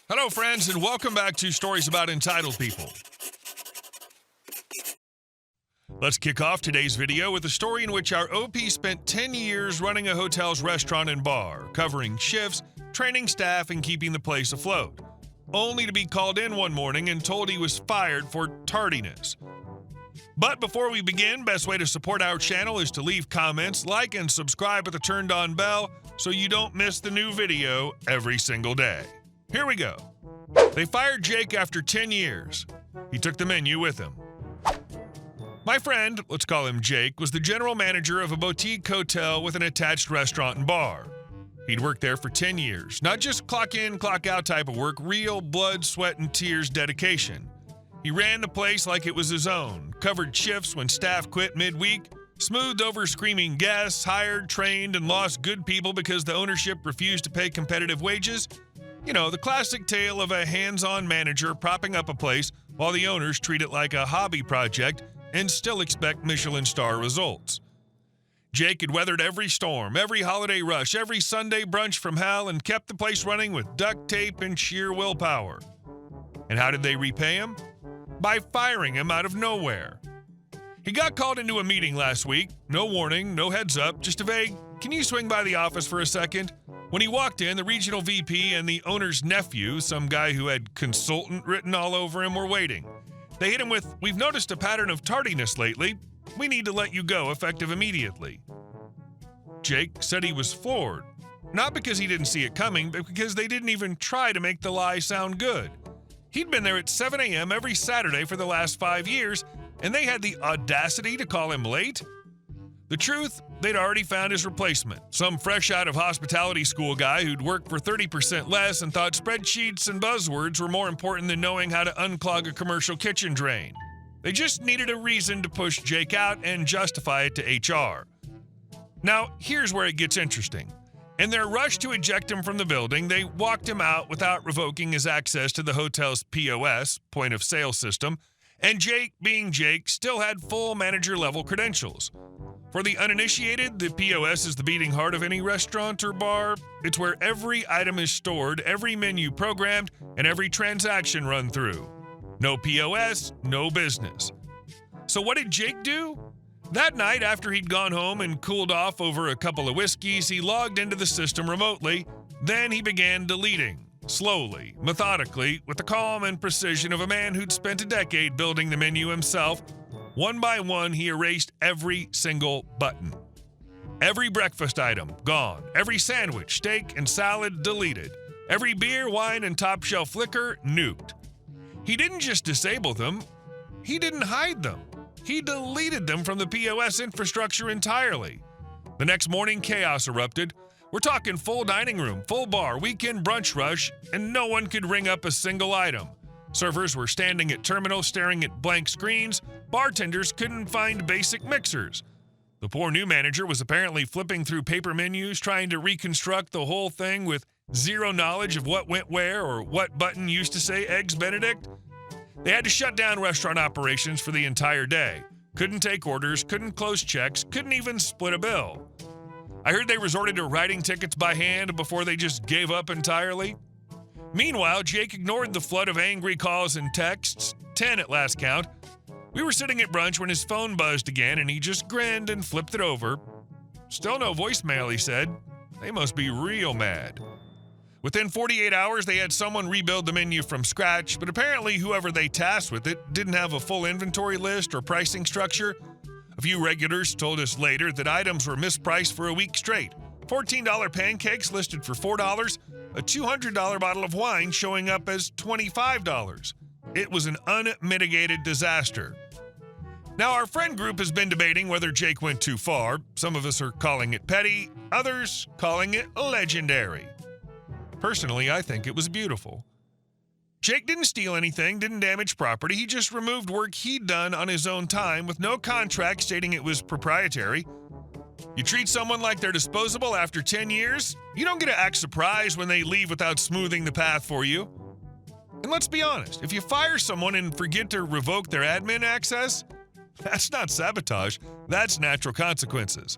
Hello, friends, and welcome back to Stories About Entitled People. Let's kick off today's video with a story in which our OP spent 10 years running a hotel's restaurant and bar, covering shifts, training staff, and keeping the place afloat, only to be called in one morning and told he was fired for tardiness. But before we begin, best way to support our channel is to leave comments, like, and subscribe with a turned-on bell so you don't miss the new video every single day. Here we go. They fired Jake after 10 years. He took the menu with him. My friend, let's call him Jake, was the general manager of a boutique hotel with an attached restaurant and bar. He'd worked there for 10 years, not just clock in, clock out type of work, real blood, sweat, and tears dedication. He ran the place like it was his own, covered shifts when staff quit midweek, smoothed over screaming guests, hired, trained, and lost good people because the ownership refused to pay competitive wages. You know, the classic tale of a hands-on manager propping up a place while the owners treat it like a hobby project and still expect Michelin star results. Jake had weathered every storm, every holiday rush, every Sunday brunch from hell, and kept the place running with duct tape and sheer willpower. And how did they repay him? By firing him out of nowhere. He got called into a meeting last week. No warning, no heads up, just a vague, "Can you swing by the office for a second?" When he walked in, the regional VP and the owner's nephew, some guy who had consultant written all over him, were waiting. They hit him with, "We've noticed a pattern of tardiness lately. We need to let you go effective immediately." Jake said he was floored. Not because he didn't see it coming, but because they didn't even try to make the lie sound good. He'd been there at 7 a.m. every Saturday for the last 5 years, and they had the audacity to call him late? The truth, they'd already found his replacement, some fresh out of hospitality school guy who'd worked for 30% less and thought spreadsheets and buzzwords were more important than knowing how to unclog a commercial kitchen drain. They just needed a reason to push Jake out and justify it to HR. Now, here's where it gets interesting. In their rush to eject him from the building, they walked him out without revoking his access to the hotel's POS, point of sale system, and Jake, being Jake, still had full manager-level credentials. For the uninitiated, the POS is the beating heart of any restaurant or bar. It's where every item is stored, every menu programmed, and every transaction run through. No POS, no business. So what did Jake do? That night, after he'd gone home and cooled off over a couple of whiskeys, he logged into the system remotely. Then he began deleting, slowly, methodically, with the calm and precision of a man who'd spent a decade building the menu himself. One by one, he erased every single button. Every breakfast item, gone. Every sandwich, steak, and salad, deleted. Every beer, wine, and top-shelf liquor, nuked. He didn't just disable them. He didn't hide them. He deleted them from the POS infrastructure entirely. The next morning, chaos erupted. We're talking full dining room, full bar, weekend brunch rush, and no one could ring up a single item. Servers were standing at terminals staring at blank screens. Bartenders couldn't find basic mixers. The poor new manager was apparently flipping through paper menus, trying to reconstruct the whole thing with zero knowledge of what went where or what button used to say Eggs Benedict. They had to shut down restaurant operations for the entire day. Couldn't take orders, couldn't close checks, couldn't even split a bill. I heard they resorted to writing tickets by hand before they just gave up entirely. Meanwhile, Jake ignored the flood of angry calls and texts, 10 at last count. We were sitting at brunch when his phone buzzed again, and he just grinned and flipped it over. "Still no voicemail," he said. "They must be real mad." Within 48 hours, they had someone rebuild the menu from scratch, but apparently whoever they tasked with it didn't have a full inventory list or pricing structure. A few regulars told us later that items were mispriced for a week straight. $14 pancakes listed for $4, a $200 bottle of wine showing up as $25. It was an unmitigated disaster. Now, our friend group has been debating whether Jake went too far. Some of us are calling it petty, others calling it legendary. Personally, I think it was beautiful. Jake didn't steal anything, didn't damage property. He just removed work he'd done on his own time with no contract stating it was proprietary. You treat someone like they're disposable after 10 years, you don't get to act surprised when they leave without smoothing the path for you. And let's be honest, if you fire someone and forget to revoke their admin access, that's not sabotage, that's natural consequences.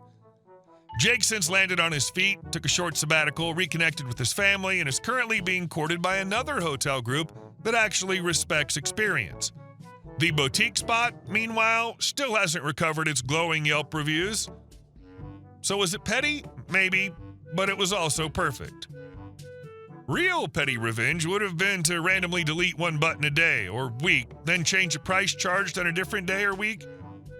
Jake since landed on his feet, took a short sabbatical, reconnected with his family, and is currently being courted by another hotel group that actually respects experience. The boutique spot, meanwhile, still hasn't recovered its glowing Yelp reviews. So was it petty? Maybe, but it was also perfect. Real petty revenge would have been to randomly delete one button a day or week, then change the price charged on a different day or week.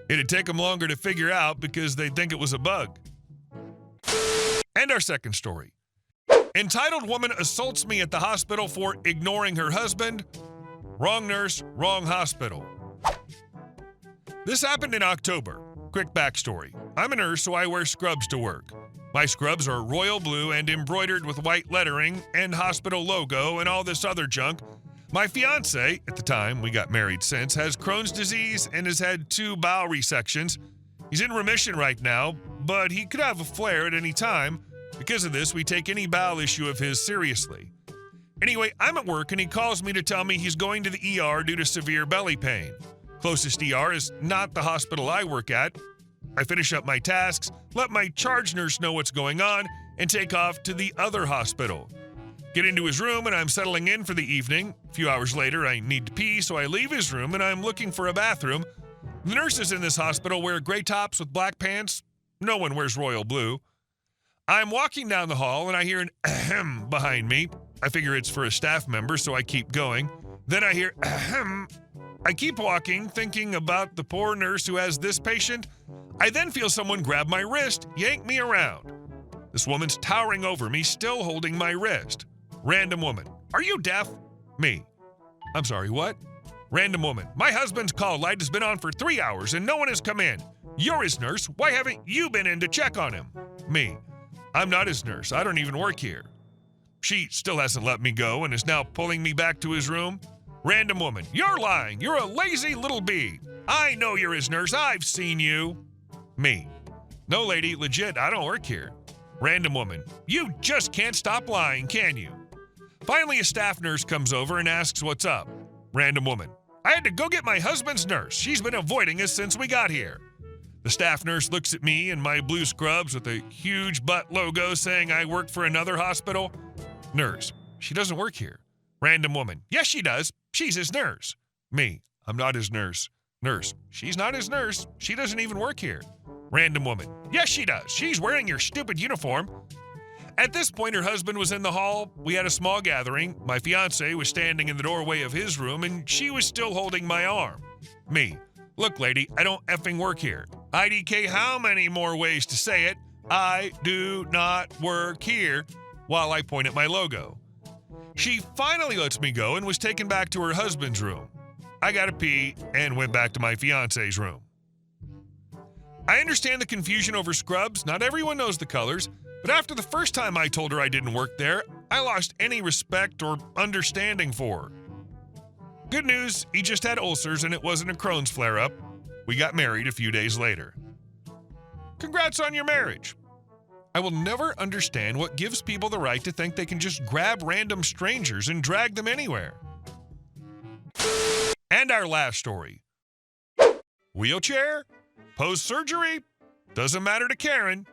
It'd take them longer to figure out because they'd think it was a bug. And our second story. Entitled woman assaults me at the hospital for ignoring her husband. Wrong nurse, wrong hospital. This happened in October. Quick backstory. I'm a nurse, so I wear scrubs to work. My scrubs are royal blue and embroidered with white lettering and hospital logo and all this other junk. My fiance, at the time, we got married since, has Crohn's disease and has had 2 bowel resections. He's in remission right now, but he could have a flare at any time. Because of this, we take any bowel issue of his seriously. Anyway, I'm at work and he calls me to tell me he's going to the ER due to severe belly pain. Closest ER is not the hospital I work at. I finish up my tasks, let my charge nurse know what's going on, and take off to the other hospital. Get into his room and I'm settling in for the evening. A few hours later, I need to pee, so I leave his room and I'm looking for a bathroom. The nurses in this hospital wear gray tops with black pants. No one wears royal blue. I'm walking down the hall and I hear an ahem behind me. I figure it's for a staff member, so I keep going. Then I hear ahem. I keep walking, thinking about the poor nurse who has this patient. I then feel someone grab my wrist, yank me around. This woman's towering over me, still holding my wrist. Random woman. Are you deaf? Me. I'm sorry, what? Random woman. My husband's call light has been on for 3 hours and no one has come in. You're his nurse. Why haven't you been in to check on him? Me. I'm not his nurse. I don't even work here. She still hasn't let me go and is now pulling me back to his room. Random woman. You're lying. You're a lazy little bee. I know you're his nurse. I've seen you. Me. No, lady. Legit. I don't work here. Random woman. You just can't stop lying, can you? Finally, a staff nurse comes over and asks what's up. Random woman. I had to go get my husband's nurse. She's been avoiding us since we got here. The staff nurse looks at me in my blue scrubs with a huge butt logo saying I work for another hospital. Nurse. She doesn't work here. Random woman. Yes, she does. She's his nurse. Me. I'm not his nurse. Nurse. She's not his nurse. She doesn't even work here. Random woman. Yes, she does. She's wearing your stupid uniform. At this point, her husband was in the hall. We had a small gathering. My fiance was standing in the doorway of his room, and she was still holding my arm. Me. Look, lady, I don't effing work here. IDK how many more ways to say it? I do not work here, while I point at my logo. She finally lets me go and was taken back to her husband's room. I got to pee and went back to my fiance's room. I understand the confusion over scrubs. Not everyone knows the colors, but after the first time I told her I didn't work there, I lost any respect or understanding for her. Good news, he just had ulcers and it wasn't a Crohn's flare-up. We got married a few days later. Congrats on your marriage. I will never understand what gives people the right to think they can just grab random strangers and drag them anywhere. And our last story. Wheelchair? Post-surgery? Doesn't matter to Karen.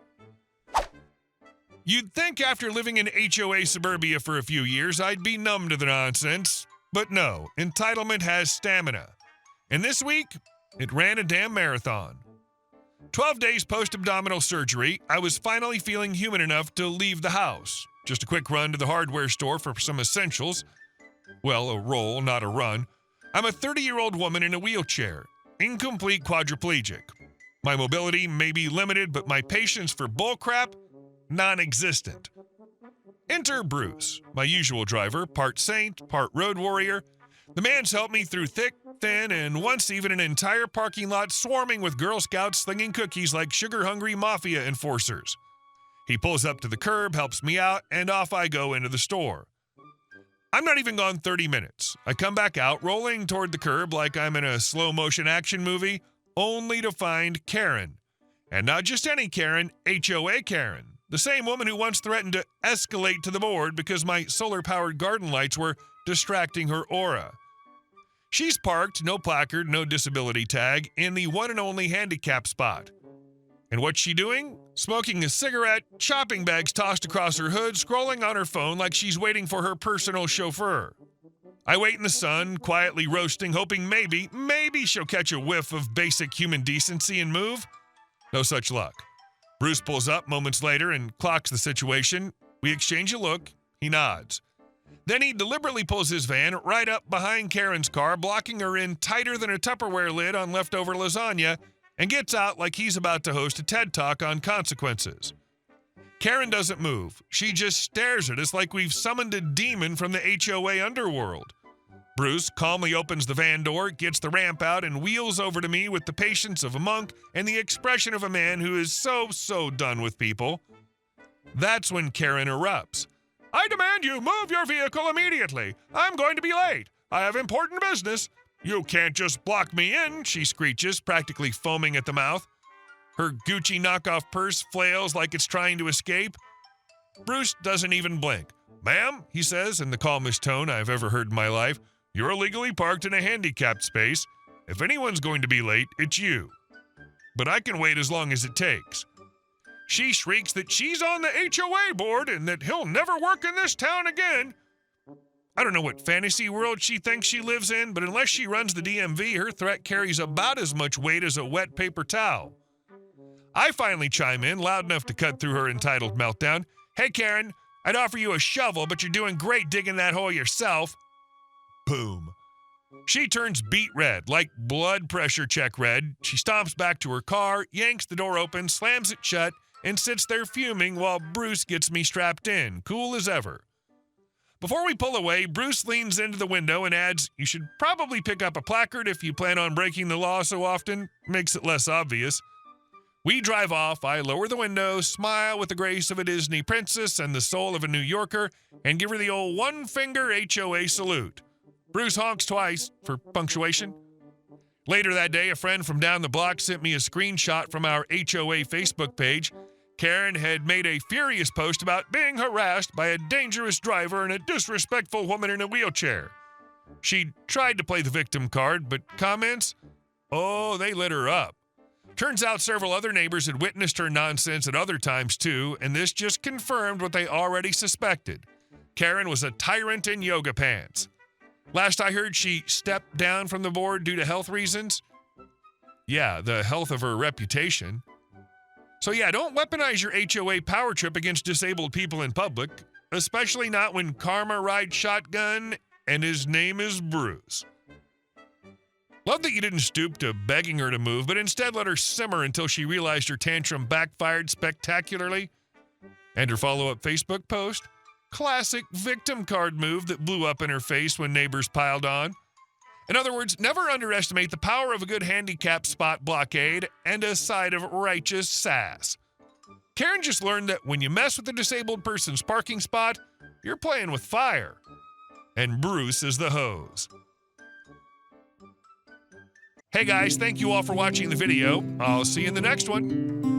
You'd think after living in HOA suburbia for a few years, I'd be numb to the nonsense. But no, entitlement has stamina. And this week, it ran a damn marathon. 12 days post-abdominal surgery, I was finally feeling human enough to leave the house. Just a quick run to the hardware store for some essentials. Well, a roll, not a run. I'm a 30-year-old woman in a wheelchair, incomplete quadriplegic. My mobility may be limited, but my patience for bullcrap, non-existent. Enter Bruce, my usual driver, part saint, part road warrior. The man's helped me through thick, thin, and once even an entire parking lot swarming with Girl Scouts slinging cookies like sugar-hungry mafia enforcers. He pulls up to the curb, helps me out, and off I go into the store. I'm not even gone 30 minutes. I come back out, rolling toward the curb like I'm in a slow-motion action movie, only to find Karen. And not just any Karen, HOA Karen. The same woman who once threatened to escalate to the board because my solar-powered garden lights were distracting her aura. She's parked, no placard, no disability tag, in the one and only handicapped spot. And what's she doing? Smoking a cigarette, shopping bags tossed across her hood, scrolling on her phone like she's waiting for her personal chauffeur. I wait in the sun, quietly roasting, hoping maybe she'll catch a whiff of basic human decency and move. No such luck. Bruce pulls up moments later and clocks the situation. We exchange a look. He nods. Then he deliberately pulls his van right up behind Karen's car, blocking her in tighter than a Tupperware lid on leftover lasagna, and gets out like he's about to host a TED Talk on consequences. Karen doesn't move. She just stares at us like we've summoned a demon from the HOA underworld. Bruce calmly opens the van door, gets the ramp out, and wheels over to me with the patience of a monk and the expression of a man who is so done with people. That's when Karen erupts. "I demand you move your vehicle immediately. I'm going to be late. I have important business." "You can't just block me in," she screeches, practically foaming at the mouth. Her Gucci knockoff purse flails like it's trying to escape. Bruce doesn't even blink. "Ma'am," he says in the calmest tone I've ever heard in my life, "you're illegally parked in a handicapped space. If anyone's going to be late, it's you. But I can wait as long as it takes." She shrieks that she's on the HOA board and that he'll never work in this town again. I don't know what fantasy world she thinks she lives in, but unless she runs the DMV, her threat carries about as much weight as a wet paper towel. I finally chime in, loud enough to cut through her entitled meltdown. "Hey, Karen, I'd offer you a shovel, but you're doing great digging that hole yourself." Boom. She turns beet red, like blood pressure check red. She stomps back to her car, yanks the door open, slams it shut, and sits there fuming while Bruce gets me strapped in, cool as ever. Before we pull away, Bruce leans into the window and adds, "You should probably pick up a placard if you plan on breaking the law so often. Makes it less obvious." We drive off. I lower the window, smile with the grace of a Disney princess and the soul of a New Yorker, and give her the old one-finger HOA salute. Bruce honks twice for punctuation. Later that day, a friend from down the block sent me a screenshot from our HOA Facebook page. Karen had made a furious post about being harassed by a dangerous driver and a disrespectful woman in a wheelchair. She tried to play the victim card, but comments? Oh, they lit her up. Turns out several other neighbors had witnessed her nonsense at other times too, and this just confirmed what they already suspected. Karen was a tyrant in yoga pants. Last I heard, she stepped down from the board due to health reasons. Yeah, the health of her reputation. So yeah, don't weaponize your HOA power trip against disabled people in public, especially not when karma rides shotgun and his name is Bruce. Love that you didn't stoop to begging her to move, but instead let her simmer until she realized her tantrum backfired spectacularly. And her follow-up Facebook post? Classic victim card move that blew up in her face when neighbors piled on. In other words, never underestimate the power of a good handicap spot blockade and a side of righteous sass. Karen just learned that when you mess with a disabled person's parking spot, you're playing with fire. And Bruce is the hose. Hey guys, thank you all for watching the video. I'll see you in the next one.